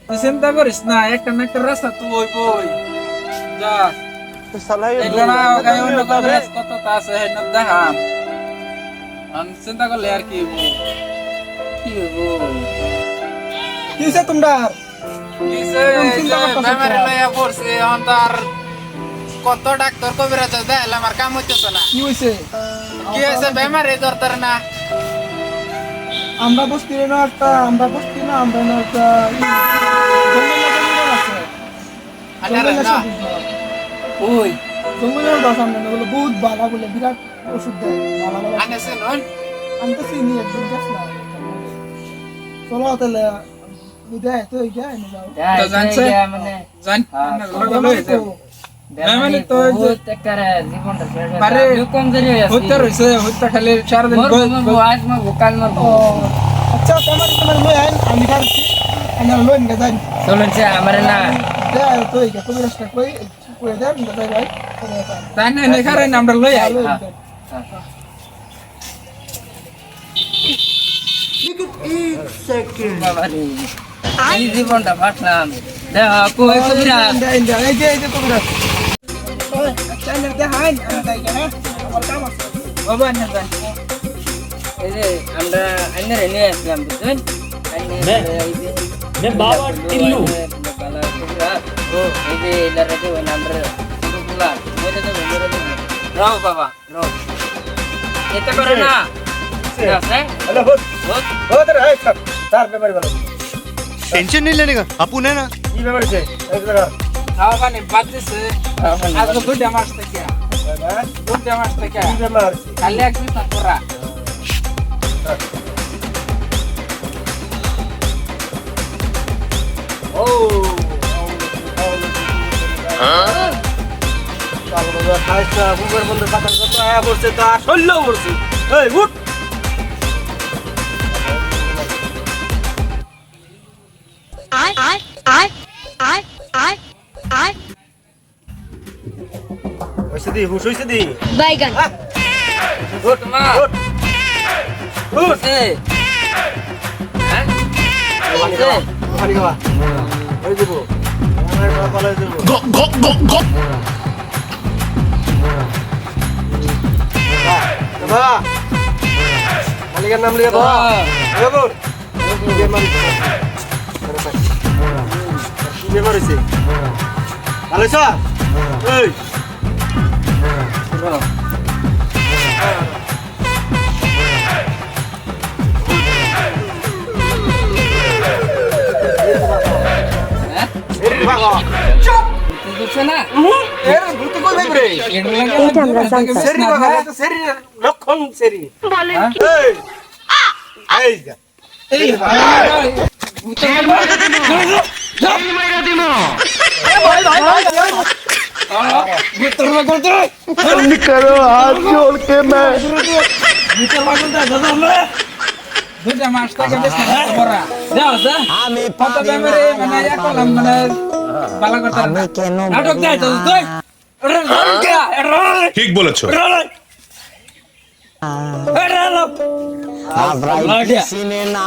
তুই চিন্তা করিস না, একটা না একটা রাস্তা তুই ওই বই যা এই জনা গায়ে অন্য কত কত তা আছে হেন দেখাম চিন্তা করলে আর কি কি হইবো কিসে তোমরা কিসে বেমারি লইয়া পড়ছে এখন তার কত ডাক্তার কবিরাজ দেখালাম আর কাম হইতেছে না। কি হইছে? কি হয়েছে? বেমারি দরকার না। আমরা বসতি না একটা আমরা না একটা আরে না ওই জঙ্গলের দশ আমরা বলে বহুত বালা বলে বিরাট ওষুধ দেয় বালা বালা আনেছে নন আমি তো চিনি একদম গাছ না চলো তাহলে বিদায় তো এই গায় না যাও তো জানছে মানে জান লই যাও বেমারি তো তেকারে জীবনটা শেষ আরে কম দেরি হইছে হইতে রইছে হইতে খালি চার দিন আজ মা ভোকাল মা আচ্ছা তোমার লই আইন আমি খাচ্ছি আমি লই নিয়ে যাই চলুন সে আমারে না দেয় তো এই কত রাস্তা কই কই দেন যাই ভাই তাই না নেখারে আমরা লই আই বাবা রে এই জীবনটা বাঁচলাম দেখ কই কবিরাজ এই যে তোমরা আচ্ছা না দেখাই আমি তাই কেন আমার কাম আছে বাবা না জান এই যে আমরা আইনারে নিয়ে আসলাম বুঝছেন নে বাবা টিল্লু বালা কবিরাজ ও এই যে এলারে তো নাম্বার বলা মেরে তো রাও বাবা রাও এটা করে না আছে হ্যালো हो तर है चार पेपर वाला टेंशन नहीं लेने का अपन है ना ये पेपर से एक जगह খাওয়া পানি বাদ দিছে আজ তো দুইটা মাস থেকে দুইটা মাস থেকে ये पेपर से কালি এক পিস পুরা ओ তাহলে বাবা খাইছা বুকের মধ্যে পাতা কত আয়া পড়ছে তো আর শৈল্য পড়ছে এই উঠ হইছে দি হুশ হইছে দি बैगन উঠ মা উঠ উঠ এই হ্যাঁ পানি খাওয়া ওই দেবো আমার খাওয়া পালাই দেবো বাবা মালিকের নাম লিখে বাবা বাবুর কি বেমার হয়েছে ভালো হয়েছ এই বুঝছ না লক্ষণ সেরি करो हाथ जोड़ के मैं দুইটা মাস থেকে বেশি পড়া যাও যা আমি কত বেমারি মানে এক কলম মানে বালা করতে আমি কেন নাটক দেয় তো তুই ঠিক বলেছো লড়িয়া সিনে না